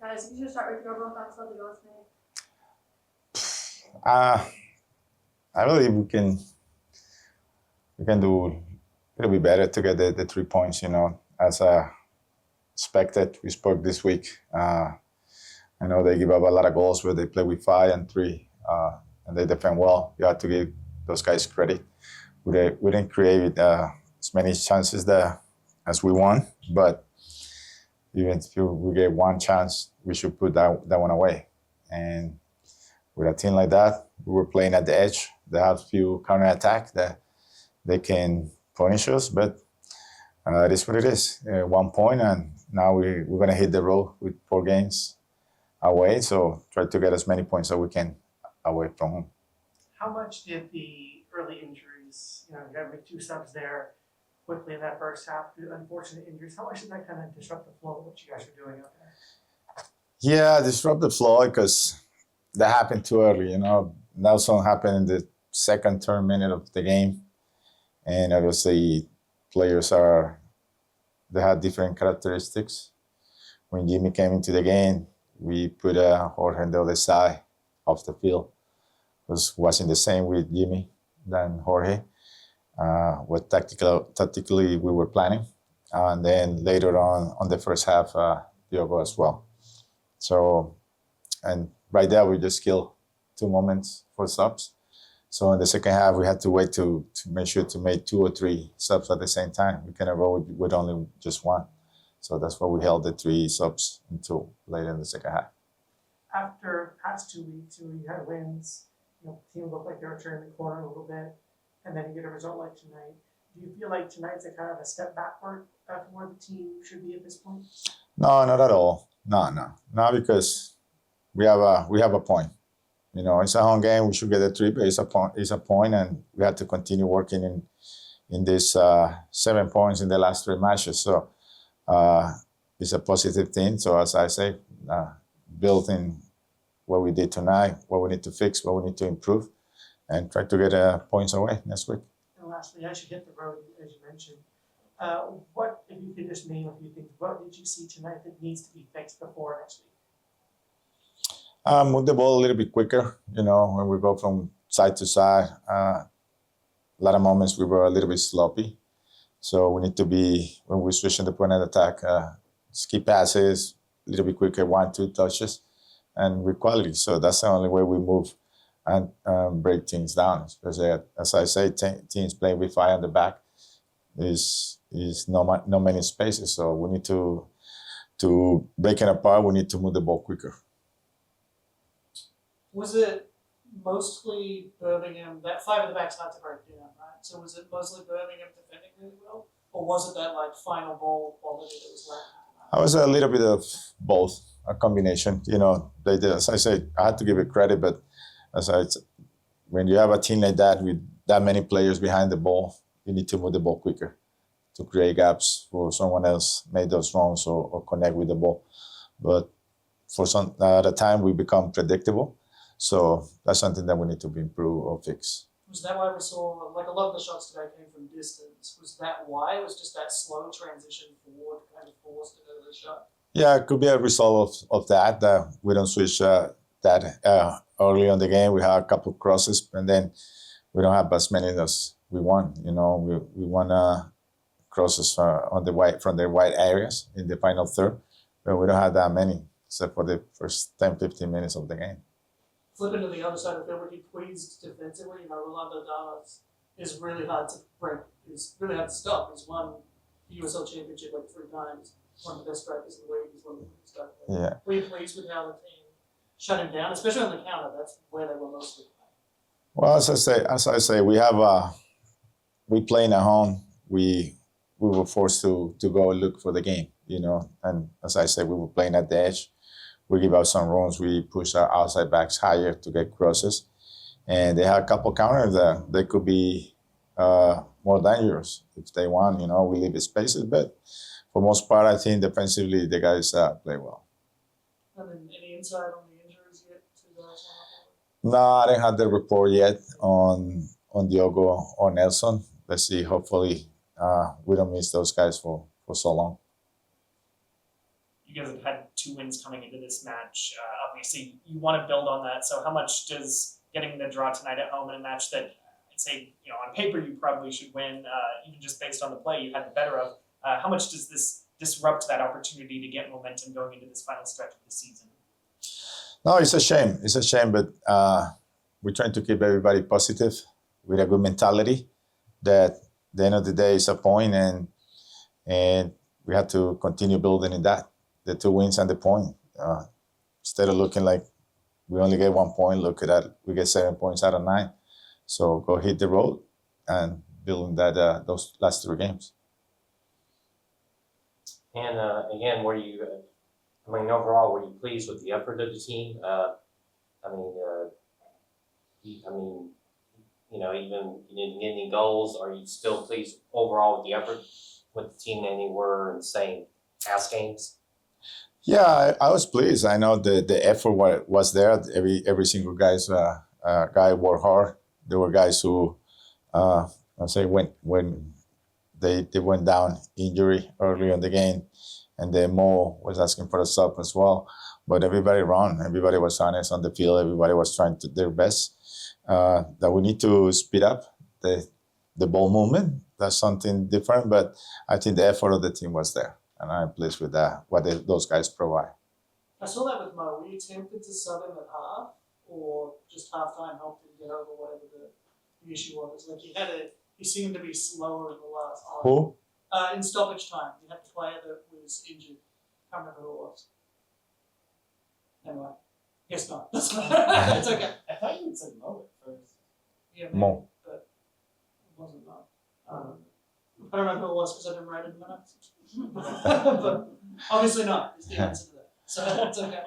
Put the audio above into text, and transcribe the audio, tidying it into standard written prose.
Guys, you should start with your real thoughts about the last night. I believe we can do a little bit better to get the 3 points. As expected, we spoke this week. I know they give up a lot of goals, but they play with 5 and 3, and they defend well. You have to give those guys credit. We didn't create as many chances there as we want, but even if we get one chance, we should put that one away. And with a team like that, we were playing at the edge. They have a few counterattack that they can punish us, but it is what it is. 1 point, and now we're going to hit the road with 4 games away. So try to get as many points as we can away from home. How much did the early injuries, you got to make 2 subs there quickly in that first half, the unfortunate injuries, how much did that kind of disrupt the flow of what you guys were doing out there? Yeah, disrupt the flow because that happened too early. Nelson happened in the second, third minute of the game. And obviously, players they have different characteristics. When Jimmy came into the game, we put Jorge on the other side of the field. It wasn't the same with Jimmy than Jorge. What tactically we were planning. And then later on the first half, Diogo as well. So, and right there, we just killed 2 moments for subs. So in the second half, we had to wait to make sure to make 2 or 3 subs at the same time. We cannot go with only just 1. So that's why we held the 3 subs until later in the second half. After past 2 weeks, you had wins, the team looked like they were turning the corner a little bit, and then you get a result like tonight. Do you feel like tonight's a kind of a step backward from where the team should be at this point? No, not at all. No, because we have a point. It's a home game. We should get a 3, but it's a point, and we have to continue working in this 7 points in the last 3 matches. So it's a positive thing. So as I say, build in what we did tonight, what we need to fix, what we need to improve, and try to get points away next week. And lastly, as you hit the road, as you mentioned, what, if you could just name a few things, what did you see tonight that needs to be fixed before next week? Move the ball a little bit quicker, when we go from side to side. A lot of moments we were a little bit sloppy. So we need to be, when we switch in the point of attack, skip passes, a little bit quicker, 1, 2 touches, and with quality. So that's the only way we move and break things down. Especially, as I say, teams playing with 5 on the back is not many spaces. So we need to break it apart. We need to move the ball quicker. Was it mostly Birmingham? That 5 at the back's hard to break down, right? So was it mostly Birmingham defending really well, or was it that final ball quality that was lacking? I was a little bit of both, a combination. They did, as I said, I had to give it credit, but when you have a team like that with that many players behind the ball, you need to move the ball quicker to create gaps for someone else make those runs or connect with the ball. But for some at a time, we become predictable. So that's something that we need to improve or fix. Was that why we saw, a lot of the shots today came from distance? Was that why? It was just that slow transition forward kind of forced another shot? Yeah, it could be a result of that. We don't switch that early on the game. We have a couple of crosses, and then we don't have as many as we want. We want crosses from the wide areas in the final third, but we don't have that many, except for the first 10, 15 minutes of the game. Flipping to the other side of the field, when he squeezed defensively, Rolando Damas is really hard to break. It's really hard to stop. He's won the USL Championship 3 times. One of the best strikers in the league. He's one of the best strikers. Yeah. Were you pleased with how the team shut him down, especially on the counter? That's where they were mostly playing. Well, as I say, we playing at home. We were forced to go look for the game, And as I said, we were playing at the edge. We give out some runs. We push our outside backs higher to get crosses. And they had a couple counters there. They could be more dangerous if they want. We leave spaces. But for most part, I think defensively, the guys play well. And then any insight on the injuries yet to guys? No, I didn't have the report yet on Diogo or Nelson. Let's see. Hopefully, we don't miss those guys for so long. you guys have had 2 wins coming into this match. Obviously, you want to build on that. So how much does getting the draw tonight at home in a match that I'd say, on paper you probably should win, even just based on the play you had the better of, how much does this disrupt that opportunity to get momentum going into this final stretch of the season? No, it's a shame. It's a shame, but we're trying to keep everybody positive with a good mentality that at the end of the day is a point, and we have to continue building in that, the 2 wins and the point. Instead of looking like we only get 1 point, look at that, we get 7 points out of 9. So go hit the road and building that those last 3 games. And again, overall, were you pleased with the effort of the team? Even you didn't get any goals. Are you still pleased overall with the effort with the team than you were in, say, past games? Yeah, I was pleased. I know the effort was there. Every single guy worked hard. There were guys who, when they went down injury early in the game, and then Mo was asking for a sub as well. But everybody ran. Everybody was honest on the field. Everybody was trying to their best. That we need to speed up the ball movement. That's something different. But I think the effort of the team was there, and I'm pleased with that. Those guys provide. I saw that with Mo. Were you tempted to sub him at half, or just halftime helped him get over whatever the issue was? Like he seemed to be slower in the last half. Who? In stoppage time, you had the player that was injured. Can't remember who it was. Anyway, guess not. It's okay. I thought you would say Mo at first. Yeah, maybe, Mo. but it wasn't Mo. I don't remember who it was because I didn't write it in the notes. But obviously not is the answer to that. So that's okay.